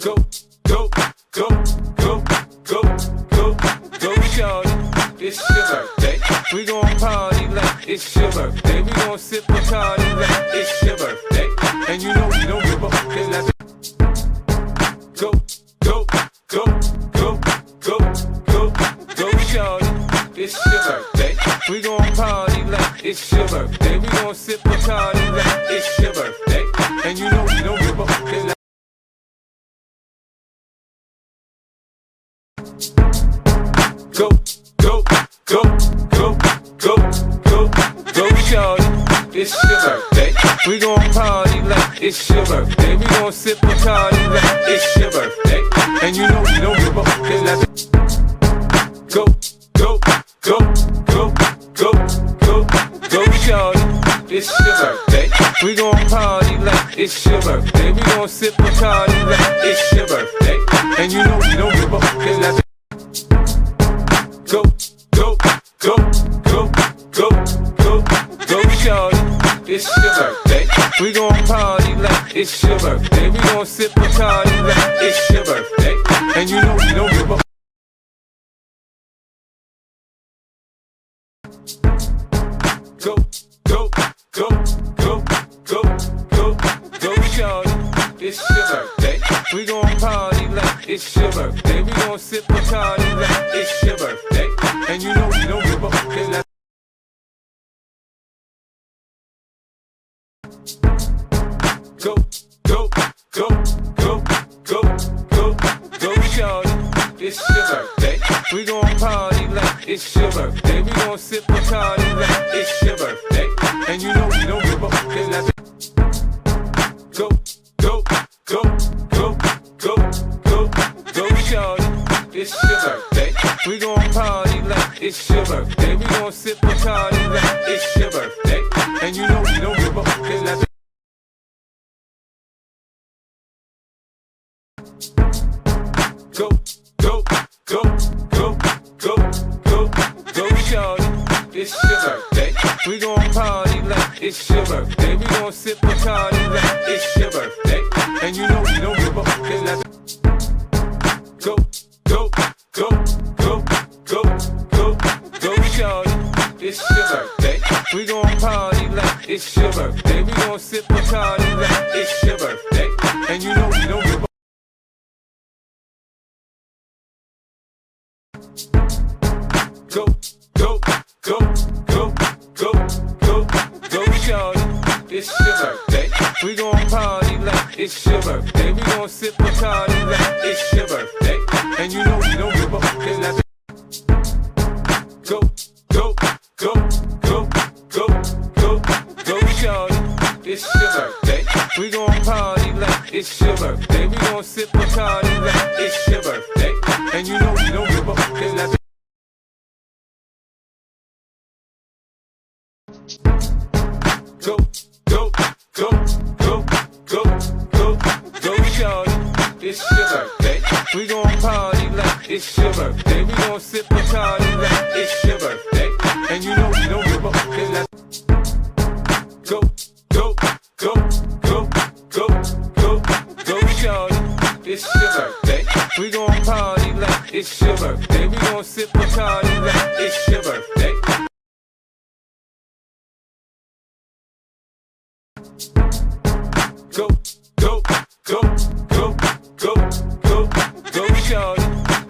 Go, go, go, go, go, go, go, shorty. It's your birthday. We gon' party like it's your birthday. We gon' sip Bacardi like it's your birthday. And you know we don't give a fuck. Go, go, go, go, go, go, go, shorty. It's your birthday. We gon' party like it's your birthday. We gon' sip Bacardi like it's your birthday. And you know we don't give a fuck. Go, go, go, go, go, go, go, shorty. It's your birthday. We gon' party like it's your birthday. We gon' sip Bacardi like it's your birthday. And you know we don't give a fuck. Go, go, go, go, go, go, go, shorty. It's your birthday. We gon' party like it's your birthday. We gon' sip Bacardi like it's your birthday. And you know we don't give a fuck. Go, go, go, go, go, go, go, shorty. It's your birthday. We gon' party like it's your birthday. We gon' sip Bacardi like it's your birthday. And you know we don't give a Go, go, go, go, go, go, go, shorty. It's your birthday. We gon' party like it's your birthday. We gon' sip Bacardi like it's your birthday. And you know we don't give a fuck. Go, go, go, go, go, go, go, shorty. It's your birthday. We gon' party like it's your birthday. We gon' sip Bacardi like it's your birthday. And you know we don't give a fuck. Go, go, go, go, go, go, go, shorty. It's your birthday. We gon' party like it's your birthday. We gon' sip Bacardi like it's your birthday. And you know we don't give a fuck. Go, go, go, go, go, go, go, shorty. It's your birthday. We gon' party like it's your birthday. We gon' sip Bacardi like it's your birthday. And you know we don't give a fuck. Go, go, go, go, go, go, go, shorty. It's your birthday. We gon' party like it's your birthday. We gon' sip Bacardi like it's your birthday. And you know we don't give a fuck. Go, go, go, go, go, go, go, shorty. It's your birthday. We gon' party like it's your birthday. We gon' sip Bacardi like it's your birthday. And you know we don't give a fuck. Go, go, go, go, go, go, go, shorty. It's your birthday. We gon' party like it's your birthday. We gon' sip Bacardi like it's your birthday. And you know we don't give a fuck. Go, go, go, go, go, go, go, shorty. It's your birthday. We gon' party like it's your birthday. We gon' sip Bacardi like it's your birthday. And you know we don't give a fuck. Go, go, go, go, go, go, go, shorty. It's your birthday. We gon' party like it's your birthday. We gon' sip Bacardi like it's your birthday. Go, go, go, go, go, go, go, shorty.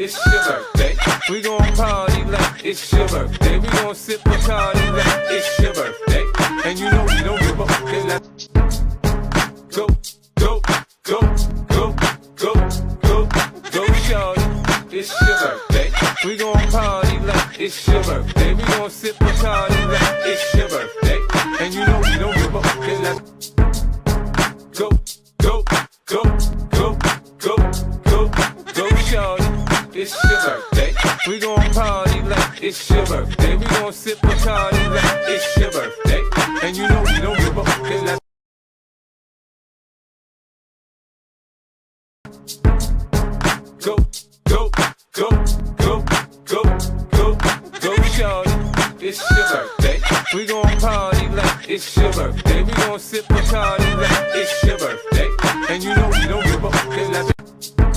It's your birthday. We gon' party like it's your birthday. We gon' sip Bacardi like it's your birthday. And you know we don't give a fuck. Go, go, go, go, go, go, go, shorty. It's your birthday. We gon' party like it's your birthday. We gon' sip Bacardi like it's your birthday. And you know we don't give a fuck. Go, go, go, go, go, go, go, shorty. It's your birthday. We gon' party like it's your birthday. We gon' sip Bacardi like it's your birthday. And you know we don't give a fuck. Go, go, go, go, go, go, go, shorty. It's your birthday. We gon' party like it's your birthday. We gon' sip Bacardi like it's your birthday. And you know we don't give a fuck.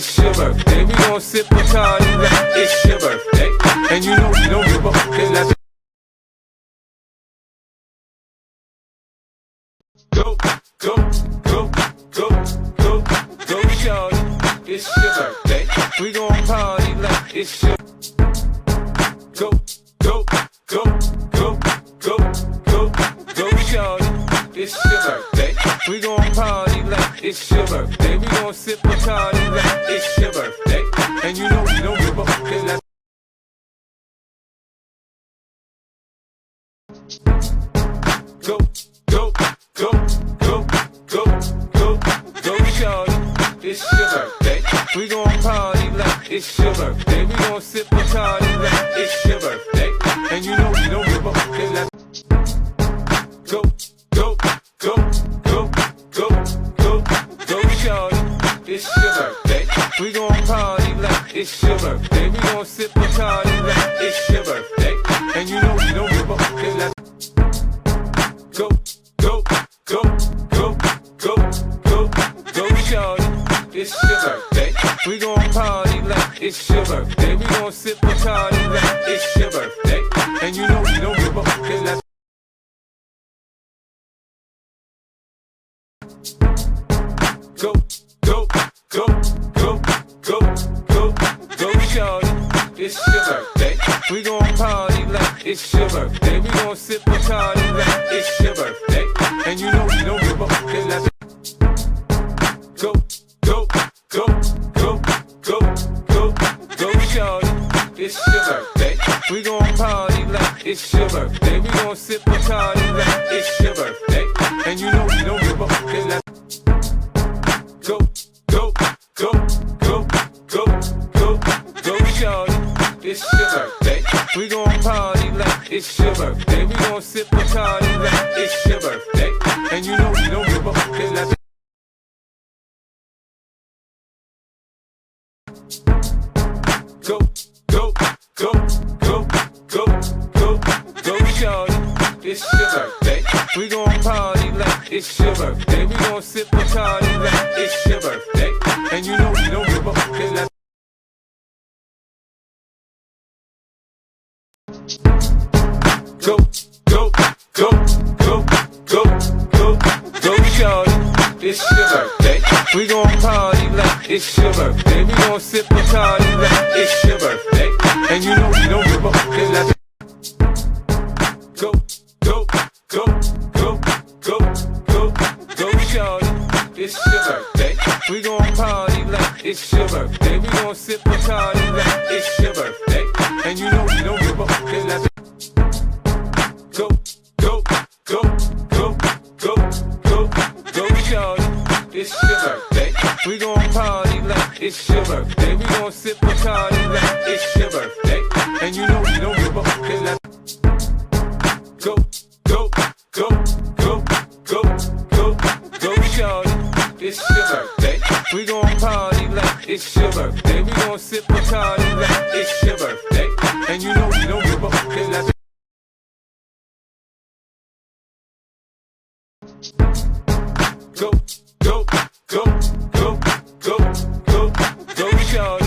it's your birthday. We gon' sip Bacardi like it's your birthday. And you know we don't give a fuck. Go, go, go, go, go, go, shorty. It's your birthday. We gon' party like it's your. Go, go, go, go, go, go, go, shorty. It's your birthday. We gon' party like it's your birthday. We gon' sip Bacardi like it's your birthday. And you know we don't give a fuck. Go, go, go, go, go, go, go, shorty. It's your birthday. We gon' party like it's your birthday. We gon' sip Bacardi like it's your birthday. And you know we don't give a fuck. Go, go, go, go, go, go, go, shorty. It's your birthday. We gon' party like it's your birthday. We gon' sip Bacardi like it's your birthday. And you know we don't give a fuck. Go, go, go, go, go, go, go, shorty. It's your birthday. We gon' party like it's your birthday. We gon' sip Bacardi like it's your birthday. And you know we don't give a fuck. Go, go, go, go, go, go, go, shorty. It's your birthday. We gon' party like it's your birthday. We gon' sip Bacardi like it's your birthday. And you know we don't give a fuck. Go, go, go, go, go, go, go, shorty. It's your birthday. We gon' party like it's your birthday. We gon' sip Bacardi like it's your birthday. And you know we don't give a fuck. Go, go, go, go, go, go, go, shorty. It's your birthday. We gon' party like it's your birthday. We gon' sip Bacardi like it's your birthday. And you know we don't give a fuck. Go, go, go, go, go, go, go, shorty. It's your birthday. We gon' party like it's your birthday. We gon' sip Bacardi like it's your birthday. And you know we don't give a fuck. Go, go, go, go, go, go, go, shorty. It's your birthday. We gon' party like it's your birthday. We gon' sip Bacardi like it's your birthday. And you know we don't give a fuck. Go, go, go, go, go, go, go, shorty. It's your birthday. We gon' party like it's your birthday. We gon' sip Bacardi like it's your birthday. And you know we don't give a fuck. Go, go, go, go, go, go, go, shorty. It's your birthday. We gon' party like it's your birthday. We gon' sip Bacardi like it's your birthday. And you know we don't give a fuck. Go, go, go, go, go, go, go, shorty. It's your birthday. We gon' party like it's your birthday. We gon' sip Bacardi like it's your birthday. And you know we don't give a fuck. Go, go, go, go, go, go, go, shorty.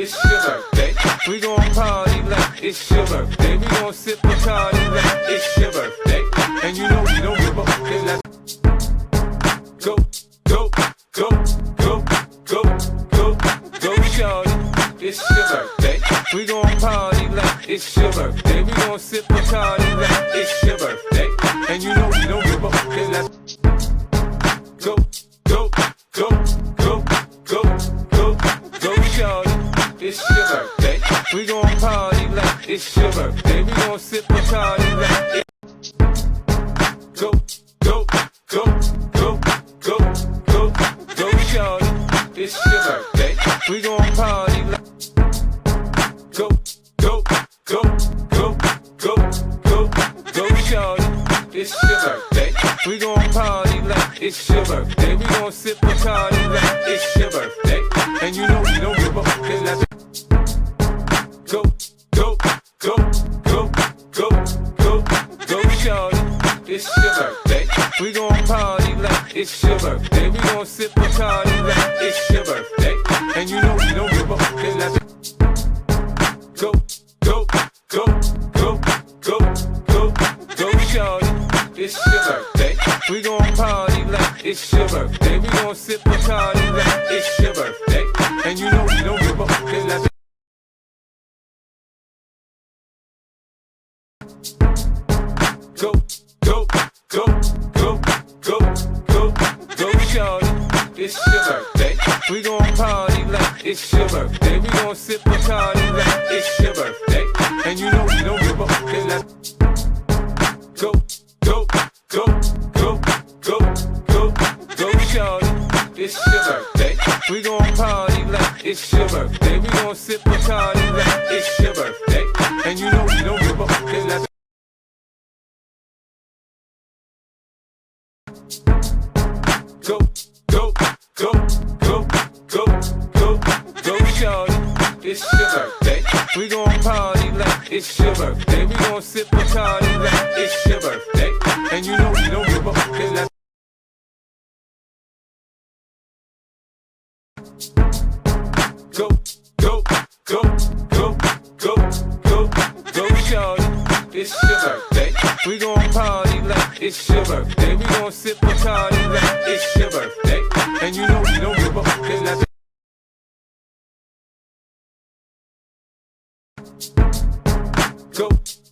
It's your birthday. We gon' party like it's your birthday. We gon' sip Bacardi like it's your birthday. And you know we don't give a fuck. Go, go, go, go, go, go, go, shorty. It's your birthday. We gon' party like it's your birthday. We gon' sip Bacardi like it's your birthday. And you know we don't give a fuck. Go, go, go, go, go, go, go, shorty. It's your birthday. We gon' party like it's your birthday. We gon' sip Bacardi like it's. Go, go, go, go, go, go, go, shorty. It's your birthday. We gon' party like. Go, go, go, go, go, go, go, shorty. It's your birthday. We gon' party like it's your birthday. We gon' sip Bacardi like it's your birthday. And you know we don't give a fuck. Go, go, go, go, go, go, go, shorty. It's your birthday. We gon' party like it's your birthday. We gon' sip Bacardi like it's your birthday. And you know We gon' party like it's your birthday. We gon' sip Bacardi like it's your birthday. And you know we don't give a fuck. Let's go, go, go, go, go, go, go, shawty. It's your birthday. We gon' party like it's your birthday. We gon' sip Bacardi like it's your birthday. And you know we don't give a fuck. Let's go, go, go, go, go, go, go, shawty. It's your birthday. We gon' party like it's your birthday. We gon' sip Bacardi like it's your birthday. And you know we don't give a fuck. Let's go, go, go, go, go, go, go, shawty. It's your birthday. We gon' party like it's your birthday. We gon' sip Bacardi like it's your birthday. And you know we don't give a fuck. Let's go,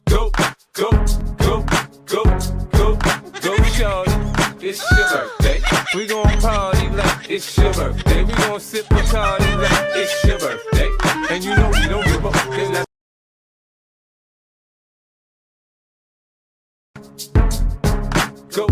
go, go, go, go, go, go, shawty. It's your birthday. We gon' party like it's your birthday. We gon' sip Bacardi like it's your birthday. And you know we don't give a fuck. Let's go,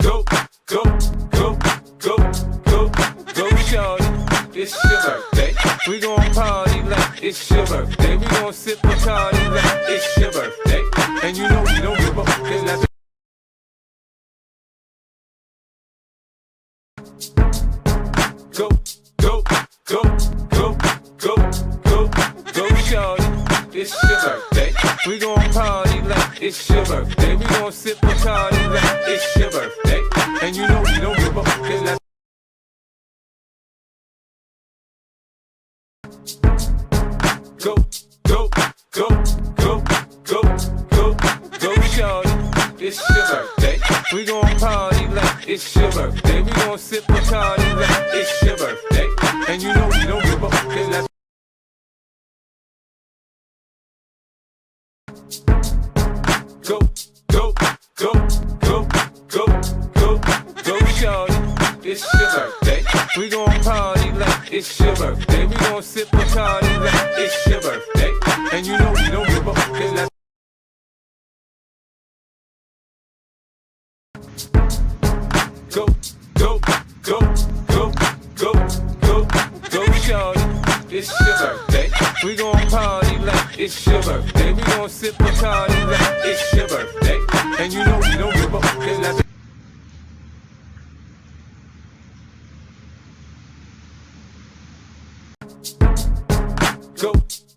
go, go, go, go, go, go, shawty. It's your birthday. We gon' party like it's your birthday. We gon' sip Bacardi like it's your birthday. And you know we don't give a fuck. Let's go, go, go, go, go, go, go, shawty. It's your birthday. We gon' party like it's your birthday. We gon' sip Bacardi like it's your birthday. And you know we don't give a fuck. Let's go, go, go, go, go, go, go, shawty. It's your birthday. We gon' party like it's your birthday. We gon' sip Bacardi like it's your birthday. And you know we don't give a fuck. Let's go, go, go, go, go, go, go, shawty. It's your birthday. We gon' party like it's your birthday. We gon' sip Bacardi like it's your birthday. And you know we don't give a fuck. Let's go, go, go, go, go, go, go, shawty. It's your birthday. We gon' party like it's your birthday. We gon' sip Bacardi like it's your birthday. And you know we don't give a fuck. Let's go,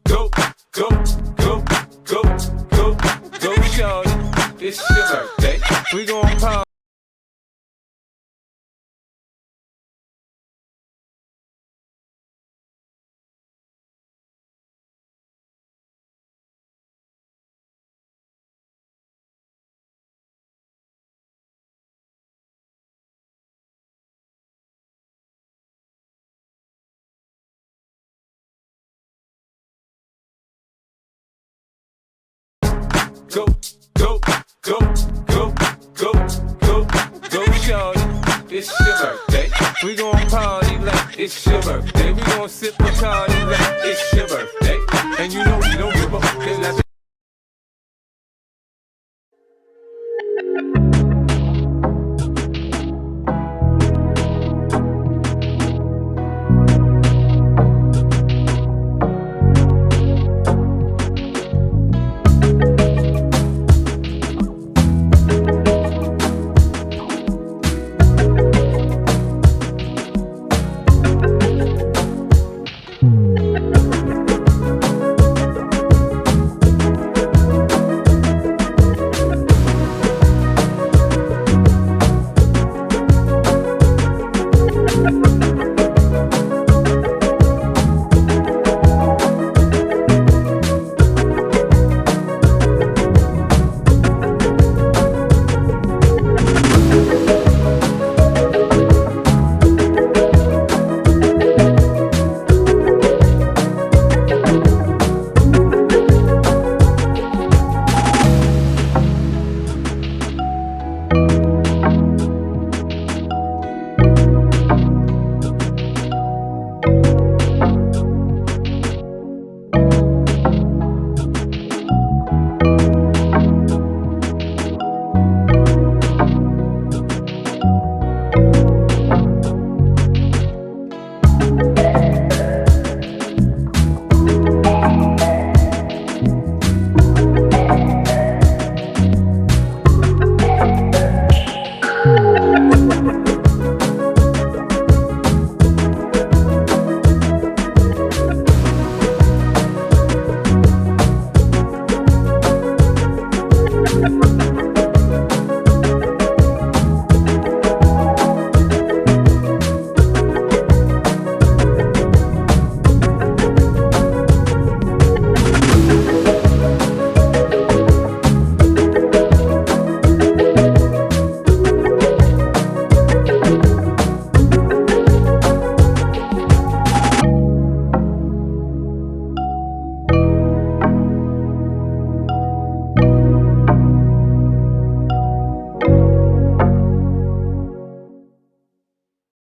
go, go, go, go, go, go, shawty. It's your birthday. We gon' party. Go, go, go, go, go, go, go, shawty. It's your birthday. We gon' party like it's your birthday. We gon' sip Bacardi like it's your birthday. And you know we don't give a fuck. Let's